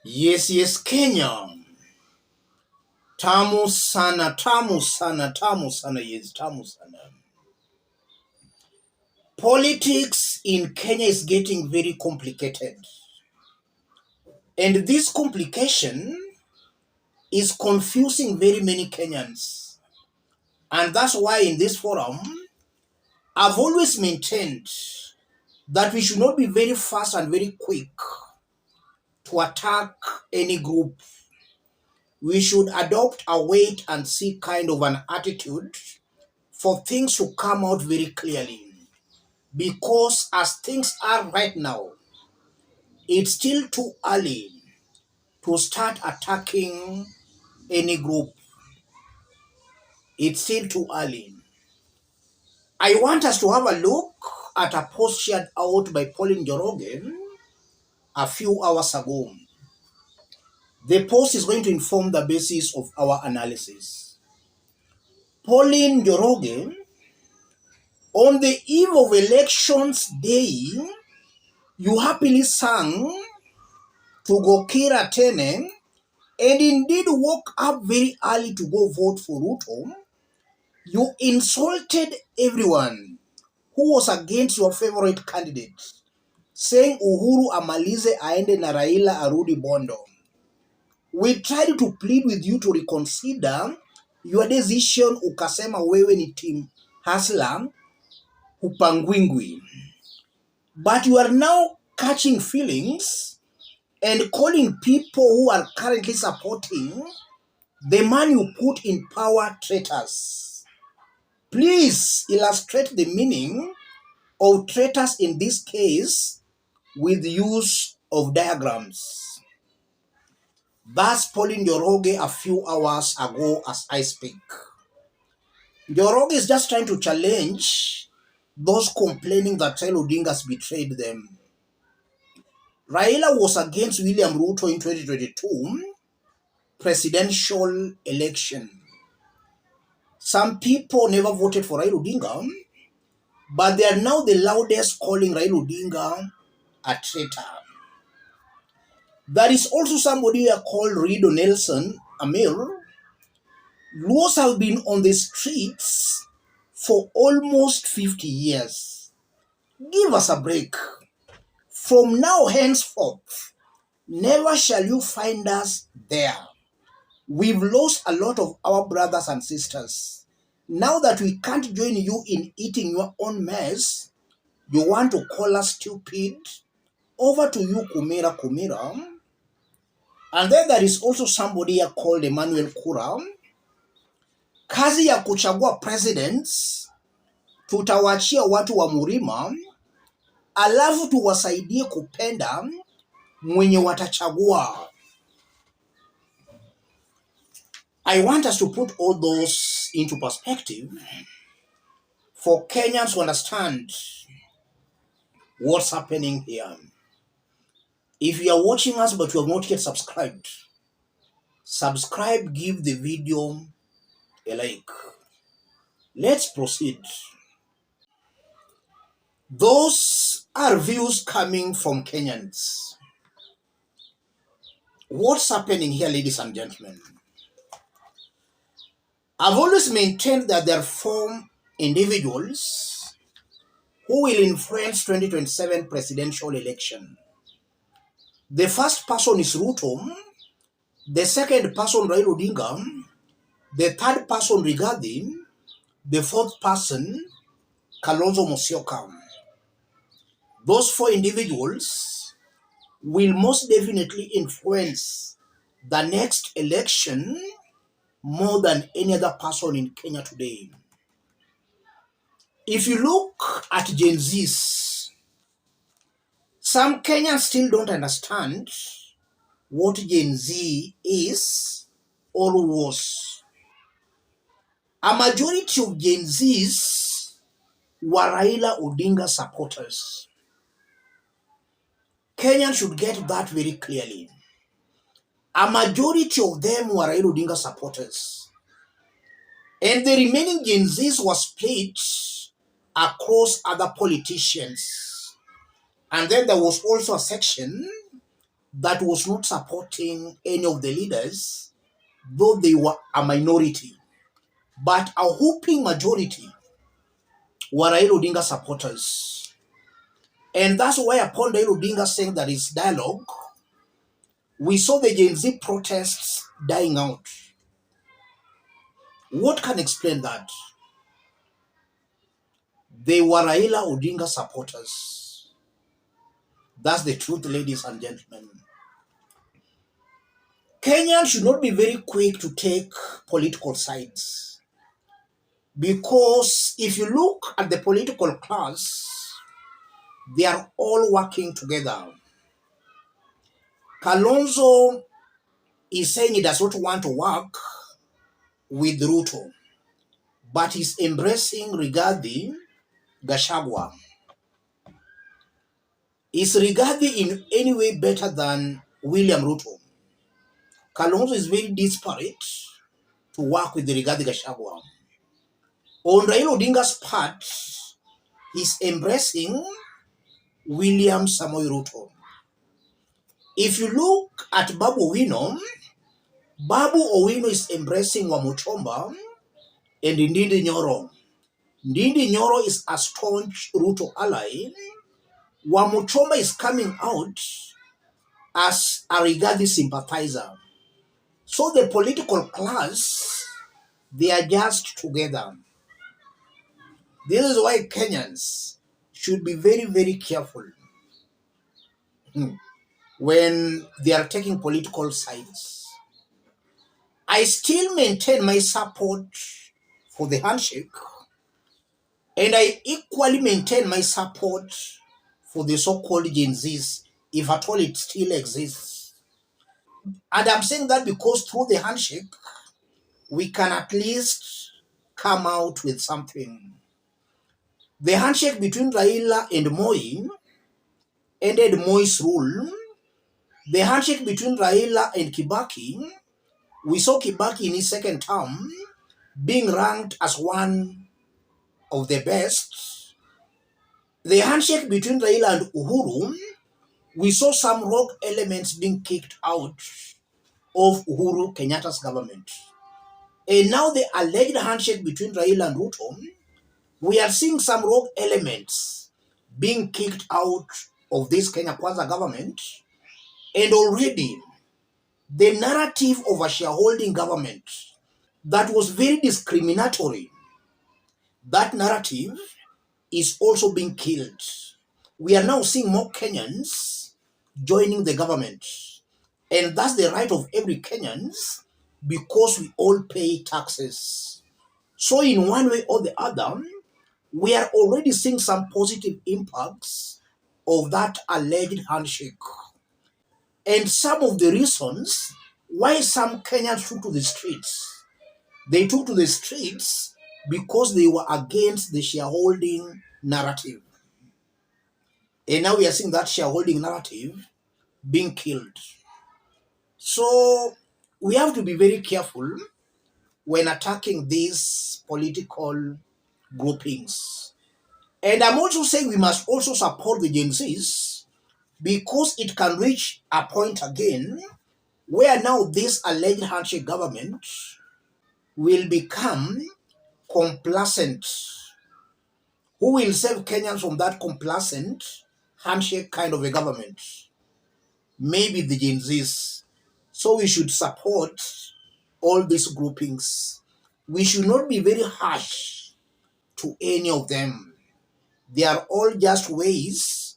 Yes, Kenya. Tamu sana, tamu sana, tamu sana, yes, tamu sana. Politics in Kenya is getting very complicated. And this complication is confusing very many Kenyans. And that's why in this forum, I've always maintained that we should not be very fast and very quick to attack any group. We should adopt a wait and see kind of an attitude for things to come out very clearly. Because as things are right now, it's still too early to start attacking any group. It's still too early. I want us to have a look at a post shared out by Pauline Njoroge a few hours ago. The post is going to inform the basis of our analysis. Pauline Njoroge, on the eve of elections day, you happily sang to Gokira Tene and indeed woke up very early to go vote for Ruto. You insulted everyone who was against your favorite candidate, saying Uhuru amalize aende na Raila arudi Bondo. We tried to plead with you to reconsider your decision, ukasema wewe ni team Hasla hupangwingwi. But you are now catching feelings and calling people who are currently supporting the man you put in power traitors. Please illustrate the meaning of traitors in this case with use of diagrams. That's Pauline Njoroge a few hours ago as I speak. Njoroge is just trying to challenge those complaining that Raila Odinga has betrayed them. Raila was against William Ruto in 2022 presidential election. Some people never voted for Raila Odinga, but they are now the loudest calling Raila Odinga a traitor. There is also somebody here called Rido Nelson Amir. Luos have been on the streets for almost 50 years. Give us a break. From now henceforth, never shall you find us there. We've lost a lot of our brothers and sisters. Now that we can't join you in eating your own mess, you want to call us stupid? Over to you, Kumira Kumira. And then there is also somebody here called Emmanuel Kura. Kazi ya kuchagua presidents tutawachia watu wa Murima, alafu tuwasaidie kupenda mwenye watachagua. I want us to put all those into perspective for Kenyans to understand what's happening here. If you are watching us but you have not yet subscribed, subscribe, give the video a like. Let's proceed. Those are views coming from Kenyans. What's happening here, ladies and gentlemen? I've always maintained that there are 4 individuals who will influence 2027 presidential election. The first person is Ruto, the second person Raila Odinga, the third person Rigathi, the fourth person Kalonzo Musyoka. Those 4 individuals will most definitely influence the next election more than any other person in Kenya today. If you look at Gen Zs, some Kenyans still don't understand what Gen Z is or was. A majority of Gen Zs were Raila Odinga supporters. Kenyans should get that very clearly. A majority of them were Raila Odinga supporters. And the remaining Gen Zs was split across other politicians. And then there was also a section that was not supporting any of the leaders, though they were a minority. But a whooping majority were Raila Odinga supporters. And that's why upon Raila Odinga saying that it's dialogue, we saw the Gen Z protests dying out. What can explain that? They were Raila Odinga supporters. That's the truth, ladies and gentlemen. Kenyans should not be very quick to take political sides. Because if you look at the political class, they are all working together. Kalonzo is saying he does not want to work with Ruto, but he's embracing Rigathi Gachagua. Is Rigathi in any way better than William Ruto? Kalonzo is very desperate to work with the Rigathi Gachagua. On Raila Odinga's part, he's embracing William Samoei Ruto. If you look at Babu Owino is embracing Wamuchomba and Ndindi Nyoro. Ndindi Nyoro is a staunch Ruto ally. Wamuchomba is coming out as a Rigathi sympathizer. So the political class, they are just together. This is why Kenyans should be very, very careful when they are taking political sides. I still maintain my support for the handshake, and I equally maintain my support for the so-called Gen Zs, if at all it still exists. And I'm saying that because through the handshake, we can at least come out with something. The handshake between Raila and Moi ended Moi's rule. The handshake between Raila and Kibaki, we saw Kibaki in his second term being ranked as one of the best. The handshake between Raila and Uhuru, we saw some rogue elements being kicked out of Uhuru Kenyatta's government. And now the alleged handshake between Raila and Ruto, we are seeing some rogue elements being kicked out of this Kenya Kwanza government. And already, the narrative of a shareholding government that was very discriminatory, that narrative is also being killed. We are now seeing more Kenyans joining the government. And that's the right of every Kenyan because we all pay taxes. So in one way or the other, we are already seeing some positive impacts of that alleged handshake. And some of the reasons why some Kenyans took to the streets, they took to the streets because they were against the shareholding narrative. And now we are seeing that shareholding narrative being killed. So we have to be very careful when attacking these political groupings. And I'm also saying we must also support the Gen Zs because it can reach a point again where now this alleged handshake government will become complacent. Who will save Kenyans from that complacent handshake kind of a government? Maybe the Gen Zs. So we should support all these groupings. We should not be very harsh to any of them. They are all just ways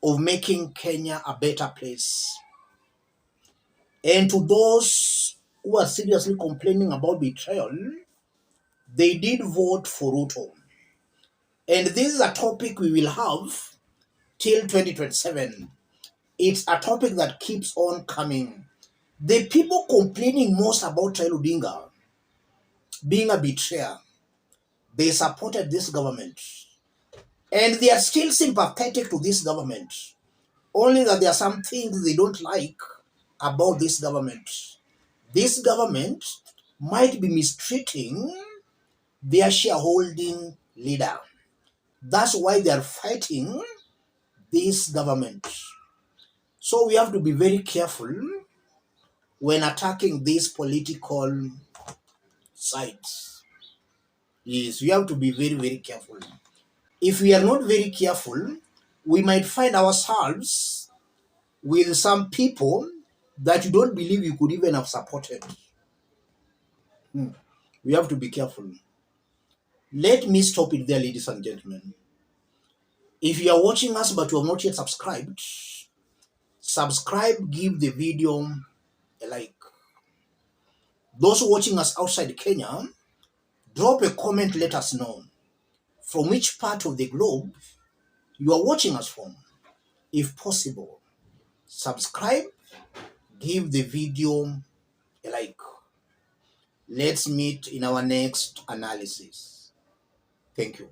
of making Kenya a better place. And to those who are seriously complaining about betrayal, they did vote for Ruto. And this is a topic we will have till 2027. It's a topic that keeps on coming. The people complaining most about Raila Odinga being a betrayer, they supported this government. And they are still sympathetic to this government. Only that there are some things they don't like about this government. This government might be mistreating their shareholding leader. That's why they are fighting this government. So we have to be very careful when attacking these political sides. Yes, we have to be very, very careful. If we are not very careful, we might find ourselves with some people that you don't believe you could even have supported. We have to be careful. Let me stop it there, ladies and gentlemen. If you are watching us but you have not yet subscribed, subscribe, give the video a like. Those watching us outside Kenya, drop a comment, let us know from which part of the globe you are watching us from. If possible, subscribe, give the video a like. Let's meet in our next analysis. Thank you.